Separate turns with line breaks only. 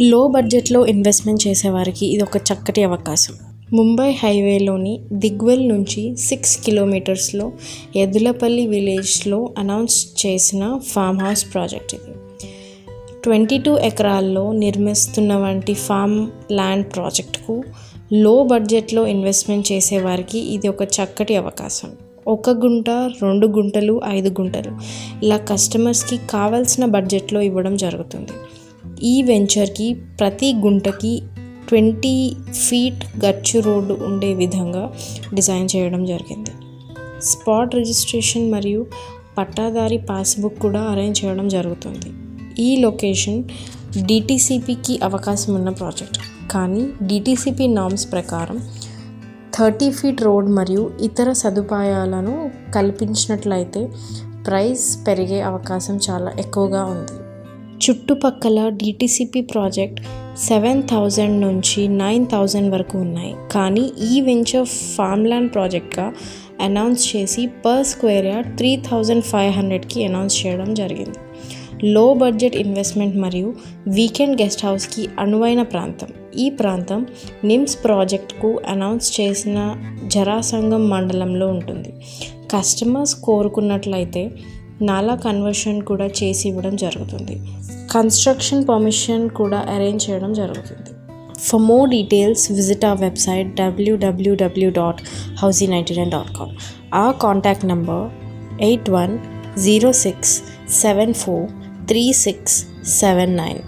లో బడ్జెట్లో ఇన్వెస్ట్మెంట్ చేసేవారికి ఇది ఒక చక్కటి అవకాశం. ముంబై హైవేలోని దిగ్వెల్ నుంచి 6 కిలోమీటర్స్లో ఎద్దులపల్లి విలేజ్లో అనౌన్స్ చేసిన ఫామ్ హౌస్ ప్రాజెక్ట్ ఇది. 22 ఎకరాల్లో నిర్మిస్తున్న వంటి ఫామ్ ల్యాండ్ ప్రాజెక్టుకు లో బడ్జెట్లో ఇన్వెస్ట్మెంట్ చేసేవారికి ఇది ఒక చక్కటి అవకాశం. 1 గుంట, 2 గుంటలు, 5 గుంటలు ఇలా కస్టమర్స్కి కావాల్సిన బడ్జెట్లో ఇవ్వడం జరుగుతుంది. ఈ వెంచర్కి ప్రతి గుంటకి 20 ఫీట్ గచ్చు రోడ్డు ఉండే విధంగా డిజైన్ చేయడం జరిగింది. స్పాట్ రిజిస్ట్రేషన్ మరియు పట్టాదారి పాస్బుక్ కూడా అరేంజ్ చేయడం జరుగుతుంది. ఈ లొకేషన్ డిటిసిపికి అవకాశం ఉన్న ప్రాజెక్ట్, కానీ డిటిసిపి నామ్స్ ప్రకారం 30 ఫీట్ రోడ్ మరియు ఇతర సదుపాయాలను కల్పించినట్లయితే ప్రైస్ పెరిగే అవకాశం చాలా ఎక్కువగా ఉంది. చుట్టుపక్కల డిటిసిపి ప్రాజెక్ట్ 7,000 నుంచి 9,000 వరకు ఉన్నాయి, కానీ ఈ వెంచర్ ఫామ్ల్యాండ్ ప్రాజెక్ట్గా అనౌన్స్ చేసి పర్ స్క్వేర్ యార్డ్ 3,500కి అనౌన్స్ చేయడం జరిగింది. లో బడ్జెట్ ఇన్వెస్ట్మెంట్ మరియు వీకెండ్ గెస్ట్ హౌస్కి అనువైన ప్రాంతం. ఈ ప్రాంతం నిమ్స్ ప్రాజెక్టుకు అనౌన్స్ చేసిన జరాసంగం మండలంలో ఉంటుంది. కస్టమర్స్ కోరుకున్నట్లయితే నాలా కన్వర్షన్ కూడా చేసి ఇవ్వడం జరుగుతుంది. కన్స్ట్రక్షన్ పర్మిషన్ కూడా అరేంజ్ చేయడం జరుగుతుంది. For more details visit our website www.housey99.com. Our contact number 8106743679.